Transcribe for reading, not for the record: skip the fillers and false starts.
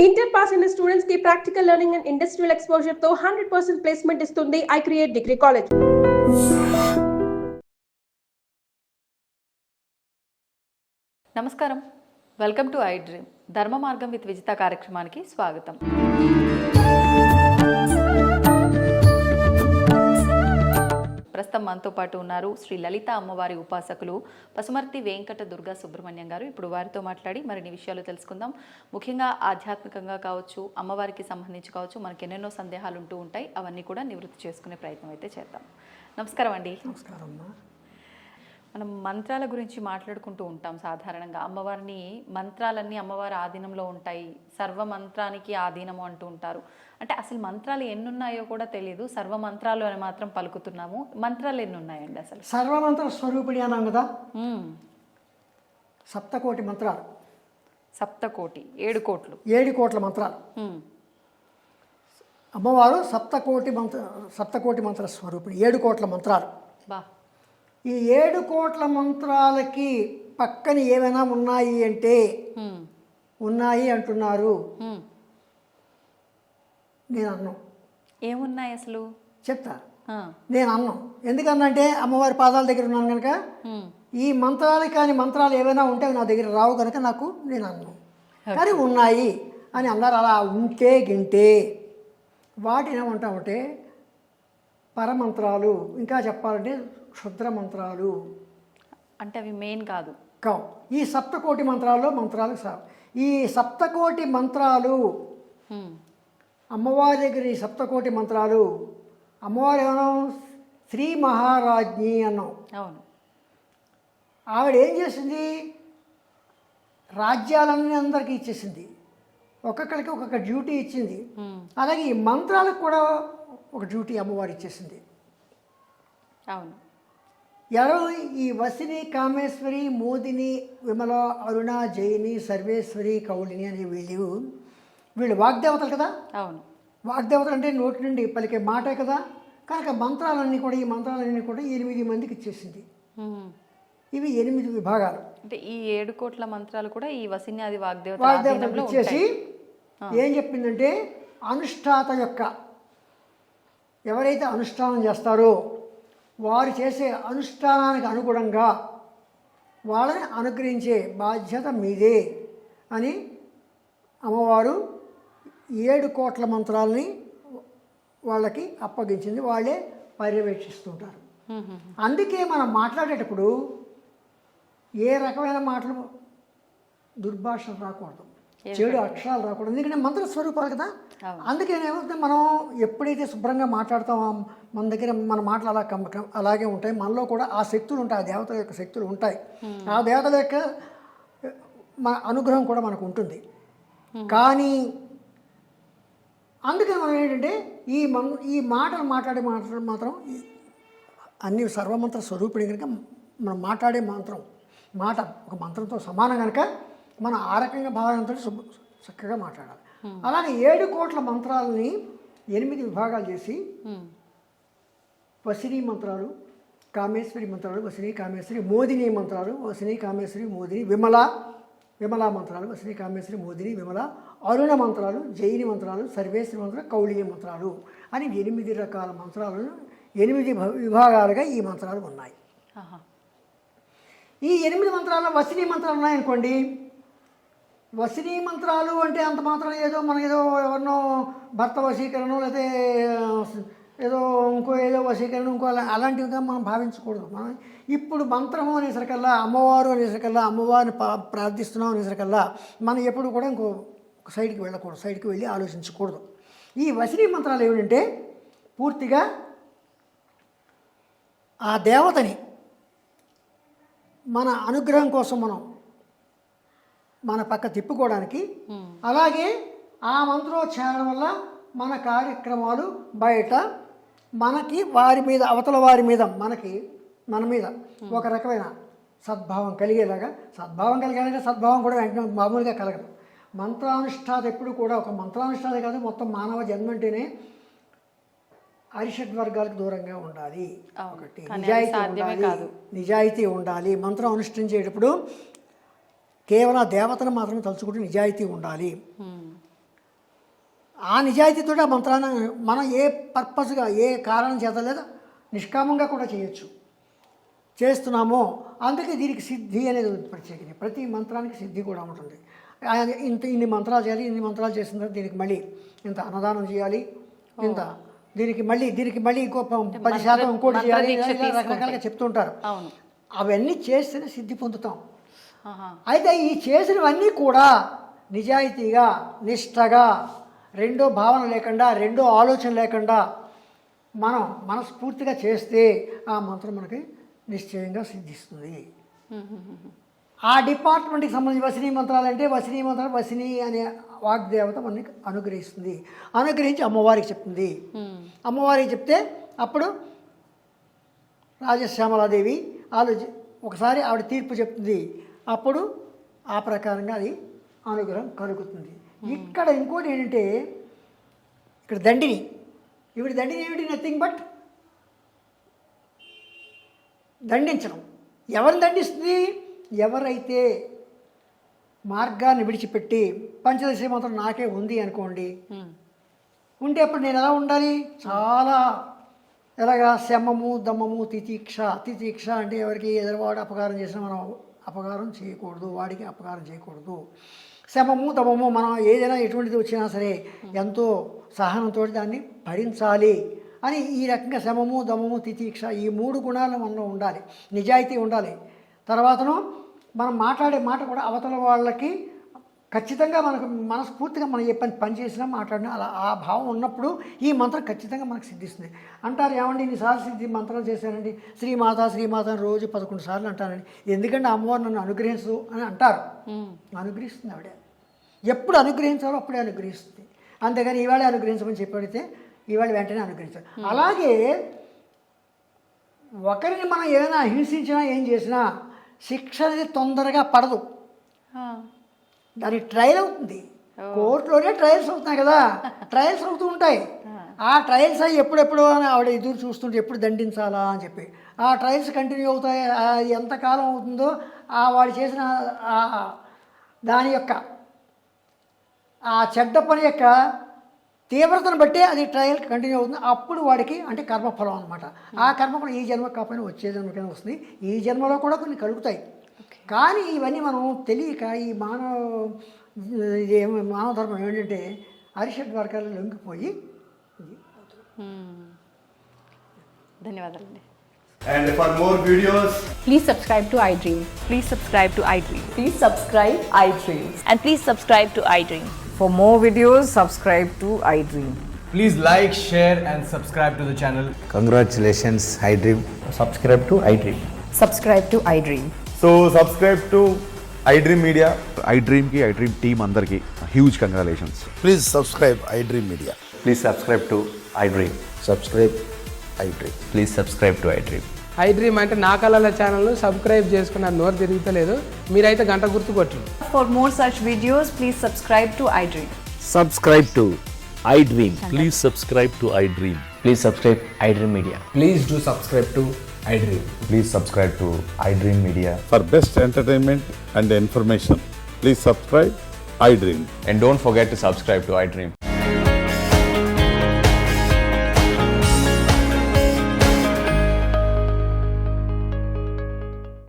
Inter pass అయిన students కి practical learning and industrial exposure తో 100% ప్లేస్మెంట్ ఇస్తుంది ఐ క్రియేట్ డిగ్రీ కాలేజ్. నమస్కారం, వెల్కమ్ టు ఐ డ్రీమ్. ధర్మ మార్గం విత్ విజిత కార్యక్రమానికి స్వాగతం. ప్రస్తుతం మనతో పాటు ఉన్నారు శ్రీ లలిత అమ్మవారి ఉపాసకులు పసుమర్తి వెంకట దుర్గా సుబ్రహ్మణ్యం గారు. ఇప్పుడు వారితో మాట్లాడి మరిన్ని విషయాలు తెలుసుకుందాం. ముఖ్యంగా ఆధ్యాత్మికంగా కావచ్చు, అమ్మవారికి సంబంధించి కావచ్చు, మనకి ఎన్నెన్నో సందేహాలు ఉంటూ ఉంటాయి. అవన్నీ కూడా నివృత్తి చేసుకునే ప్రయత్నం అయితే చేద్దాం. నమస్కారం అండి. నమస్కారం. మనం మంత్రాల గురించి మాట్లాడుకుంటూ ఉంటాం. సాధారణంగా అమ్మవారిని మంత్రాలన్నీ అమ్మవారి ఆధీనంలో ఉంటాయి, సర్వ మంత్రానికి ఆధీనము అంటూ ఉంటారు. అంటే అసలు మంత్రాలు ఎన్ని ఉన్నాయో కూడా తెలియదు, సర్వ మంత్రాలు అని మాత్రం పలుకుతున్నాము. మంత్రాలు ఎన్ని ఉన్నాయండి అసలు? సర్వమంత్ర స్వరూపిణి అన్నాం కదా, సప్తకోటి మంత్రాలు. సప్తకోటి 7 కోట్లు, 7 కోట్ల మంత్రాలు. అమ్మవారు సప్తకోటి మంత్ర స్వరూపిణి, 7 కోట్ల మంత్రాలు. బా, ఈ 7 కోట్ల మంత్రాలకి పక్కన ఏమైనా ఉన్నాయి అంటే ఉన్నాయి అంటున్నారు. నేను అన్నాం. ఏమున్నాయి అసలు? చెప్తా. నేను అన్నాం. ఎందుకన్నంటే అమ్మవారి పాదాల దగ్గర ఉన్నాను కనుక ఈ మంత్రాలు కానీ మంత్రాలు ఏవైనా ఉంటే నా దగ్గర రావు కనుక నేను అన్నాను. కానీ ఉన్నాయి అని అన్నారు. అలా ఉంటే గింటే వాటిని ఏమంటామంటే పరమంత్రాలు, ఇంకా చెప్పాలంటే క్షుద్ర మంత్రాలు. అంటే అవి మెయిన్ కాదు. ఈ సప్తకోటి మంత్రాల్లో మంత్రాలు ఈ సప్తకోటి మంత్రాలు అమ్మవారి దగ్గర ఈ సప్తకోటి మంత్రాలు అమ్మవారు ఏమన్నా శ్రీ మహారాజ్ఞి అన్నాం. అవును. ఆవిడ ఏం చేసింది? రాజ్యాలన్నీ అందరికీ ఇచ్చేసింది, ఒక్కొక్కరికి ఒక్కొక్క డ్యూటీ ఇచ్చింది. అలాగే ఈ మంత్రాలకు కూడా ఒక డ్యూటీ అమ్మవారు ఇచ్చేసింది. అవును. ఎవరు? ఈ వసిని, కామేశ్వరి, మోదిని, విమల, అరుణ, జయిని, సర్వేశ్వరి, కౌలిని అనే వీళ్ళు వాగ్దేవతలు కదా. అవును. వాగ్దేవతలు అంటే నోటి నుండి పలికే మాటే కదా. కనుక మంత్రాలన్నీ కూడా, ఈ మంత్రాలన్నీ కూడా 8 మందికి ఇచ్చేసింది. ఇవి 8 విభాగాలు. అంటే ఈ 7 కోట్ల మంత్రాలు కూడా ఈ వసిన్యాది వాగ్దేవతలకు ఇచ్చేసి ఏం చెప్పిందంటే అనుష్ఠాత యొక్క ఎవరైతే అనుష్ఠానం చేస్తారో వారు చేసే అనుష్ఠానానికి అనుగుణంగా వాళ్ళని అనుగ్రహించే బాధ్యత మీదే అని అమ్మవారు 7 కోట్ల మంత్రాలని వాళ్ళకి అప్పగించింది. వాళ్ళే పర్యవేక్షిస్తుంటారు. అందుకే మనం మాట్లాడేటప్పుడు ఏ రకమైన మాటలు దుర్భాషలు రాకూడదు, చెడు అక్షరాలు రాకూడదు. ఎందుకంటే మంత్ర స్వరూపాలు కదా. అందుకే ఏమవుతుంది, మనం ఎప్పుడైతే శుభ్రంగా మాట్లాడతామో మన దగ్గర మన మాటలు అలాగే ఉంటాయి. మనలో కూడా ఆ శక్తులు ఉంటాయి, ఆ దేవతల యొక్క శక్తులు ఉంటాయి. ఆ దేవతల యొక్క మన అనుగ్రహం కూడా మనకు ఉంటుంది. కానీ అందుకని మనం ఏంటంటే ఈ మాటలు మాట్లాడే మాత్రం అన్ని సర్వమంత్ర స్వరూపిణి కనుక మనం మాట్లాడే మాట ఒక మంత్రంతో సమానం కనుక మనం ఆ రకంగా భావనతో చక్కగా మాట్లాడాలి. అలాగే 7 కోట్ల మంత్రాలని 8 విభాగాలు చేసి వసిని మంత్రాలు, కామేశ్వరి మంత్రాలు, వసిని కామేశ్వరి, మోదిని మంత్రాలు, వసిని కామేశ్వరి, మోదిని, విమల మంత్రాలు, వసిని కామేశ్వరి, మోదిని, విమల, అరుణ మంత్రాలు, జయిని మంత్రాలు, సర్వేశ్వరి మంత్రాలు, కౌళియ మంత్రాలు అని 8 రకాల మంత్రాలను 8 విభాగాలుగా ఈ మంత్రాలు ఉన్నాయి. ఈ 8 మంత్రాల్లో వసిని మంత్రాలు ఉన్నాయనుకోండి. వసిని మంత్రాలు అంటే అంత మాత్రం ఏదో ఎవరినో భర్త వశీకరణం లేకపోతే ఏదో ఏదో వశీకరణం అలాంటివిగా మనం భావించకూడదు. మనం ఇప్పుడు మంత్రము అనేసరికల్లా, అమ్మవారు అనేసరికల్లా, అమ్మవారిని ప్రార్థిస్తున్నాం అనేసరికల్లా మనం ఎప్పుడు కూడా ఇంకో సైడ్కి వెళ్ళకూడదు, సైడ్కి వెళ్ళి ఆలోచించకూడదు. ఈ వసిని మంత్రాలు ఏమిటంటే పూర్తిగా ఆ దేవతని మన అనుగ్రహం కోసం మన పక్క తిప్పుకోవడానికి, అలాగే ఆ మంత్రోచ్చారణ వల్ల మన కార్యక్రమాలు బయట మనకి వారి మీద, అవతల వారి మీద, మన మీద ఒక రకమైన సద్భావం కలిగేలాగా. కలిగాలంటే సద్భావం కూడా వెంటనే మామూలుగా కలగదు. మంత్రానుష్ఠాత ఎప్పుడు కూడా ఒక మంత్రానుష్ఠాతే కాదు, మొత్తం మానవ జన్మ అంటేనే అరిషడ్ వర్గాలకు దూరంగా ఉండాలి. ఒకటి నిజాయితీ ఉండాలి. మంత్రం అనుష్ఠించేటప్పుడు కేవలం దేవతను మాత్రమే తలుచుకుంటూ నిజాయితీ ఉండాలి. ఆ నిజాయితీతో ఆ మంత్రాన్ని మనం ఏ పర్పస్గా ఏ కారణం చేత లేదా నిష్కామంగా కూడా చేయొచ్చు, చేస్తున్నామో అందుకే దీనికి సిద్ధి అనేది ప్రత్యేకత. ప్రతి మంత్రానికి సిద్ధి కూడా ఉంటుంది. ఇన్ని మంత్రాలు చేయాలి, ఇన్ని మంత్రాలు చేసిన తర్వాత దీనికి మళ్ళీ ఇంత అన్నదానం చేయాలి, ఇంత దీనికి మళ్ళీ ఇంకో 10% ఇంకోటి చేయాలి, రకరకాలుగా చెప్తుంటారు. అవన్నీ చేస్తేనే సిద్ధి పొందుతాం. అయితే ఈ చేసినవన్నీ కూడా నిజాయితీగా, నిష్టగా, రెండో భావన లేకుండా, రెండో ఆలోచన లేకుండా మనం మనస్ఫూర్తిగా చేస్తే ఆ మంత్రం మనకి నిశ్చయంగా సిద్ధిస్తుంది. ఆ డిపార్ట్మెంట్కి సంబంధించి వసినీ మంత్రాలు అంటే వసిని అనే వాగ్దేవత మనకి అనుగ్రహిస్తుంది. అనుగ్రహించి అమ్మవారికి చెప్తుంది. అమ్మవారికి చెప్తే అప్పుడు రాజశ్యామలాదేవి ఒకసారి ఆవిడ తీర్పు చెప్తుంది. అప్పుడు ఆ ప్రకారంగా అది అనుగ్రహం కలుగుతుంది. ఇక్కడ ఇంకోటి ఏంటంటే ఇక్కడ దండిని ఏమిటి, నథింగ్ బట్ దండించడం. ఎవరిని దండిస్తుంది? ఎవరైతే మార్గాన్ని విడిచిపెట్టి పంచదశ మంత్రం నాకే ఉంది అనుకోండి, ఉంటే అప్పుడు నేను ఎలా ఉండాలి? చాలా ఎలాగా శమము, దమము, తితీక్ష అంటే ఎవరికి ఎదురువాడు అపకారం చేసినా మనం అపకారం చేయకూడదు, వాడికి అపకారం చేయకూడదు. శమము, దమము మనం ఏదైనా ఎటువంటిది వచ్చినా సరే ఎంతో సహనంతో దాన్ని భరించాలి అని ఈ రకంగా శమము, దమము, తితీక్ష ఈ 3 గుణాలు మనలో ఉండాలి. నిజాయితీ ఉండాలి. తర్వాతను మనం మాట్లాడే మాట కూడా అవతల వాళ్ళకి ఖచ్చితంగా మనకు మనస్ఫూర్తిగా మనం ఏ పని చేసినా మాట్లాడినా అలా ఆ భావం ఉన్నప్పుడు ఈ మంత్రం ఖచ్చితంగా మనకు సిద్ధిస్తుంది. అంటారు, ఏమండి ఇన్నిసార్లు సిద్ధి మంత్రాలు చేశానండి, శ్రీమాత అని రోజు 11 సార్లు అంటానండి, ఎందుకంటే అమ్మవారు నన్ను అనుగ్రహించు అని అంటారు. అనుగ్రహిస్తుంది ఆవిడ. ఎప్పుడు అనుగ్రహించాలో అప్పుడే అనుగ్రహిస్తుంది. అంతేగాని ఇవాళ అనుగ్రహించమని చెప్పడితే ఇవాళ వెంటనే అనుగ్రహించాలి. అలాగే ఒకరిని మనం ఏదైనా హింసించినా ఏం చేసినా శిక్ష అనేది తొందరగా పడదు, దానికి ట్రయల్ అవుతుంది. కోర్టులోనే ట్రయల్స్ అవుతున్నాయి కదా, ట్రయల్స్ అవుతూ ఉంటాయి. ఆ ట్రయల్స్ అవి ఎప్పుడెప్పుడు అని ఆవిడ ఎదురు చూస్తుంటే ఎప్పుడు దండించాలా అని చెప్పి ఆ ట్రయల్స్ కంటిన్యూ అవుతాయి. ఎంతకాలం అవుతుందో వాడు చేసిన దాని యొక్క ఆ చెడ్డ పని యొక్క తీవ్రతను బట్టి అది ట్రయల్ కంటిన్యూ అవుతుంది. అప్పుడు వాడికి అంటే కర్మఫలం అనమాట. ఆ కర్మఫలం ఈ జన్మ కాకపోయినా వచ్చే జన్మకైనా వస్తుంది. ఈ జన్మలో కూడా కొన్ని కలుగుతాయి. కానీ ఇవన్నీ మనం తెలియక ఈ మానవ ధర్మం ఏంటంటే అరిషడ్ వర్గాలు లొంగిపోయి. ధన్యవాదాలండి. And for more videos, Please subscribe to iDream. Please subscribe to iDream. Please subscribe iDream. And please subscribe to iDream. For more videos, subscribe to iDream. Please like, share and subscribe to the channel. Congratulations, iDream. Subscribe to iDream. Subscribe to iDream. so subscribe to iDream Media. iDream team andarki huge congratulations. Please subscribe iDream Media. Please subscribe to iDream. Subscribe iDream. Please subscribe to iDream. iDream అంటే నా కళల ఛానల్ను subscribe చేసుకున్న నోరు తిరుగుతలేదు, మీరైతే గంట గుర్తు కొట్టండి. For more such videos, please subscribe to iDream. Subscribe to iDream. Please subscribe to iDream. Please subscribe iDream Media. Please do subscribe to iDream. Please subscribe to iDream Media. For best entertainment and information, please subscribe iDream. And don't forget to subscribe to iDream.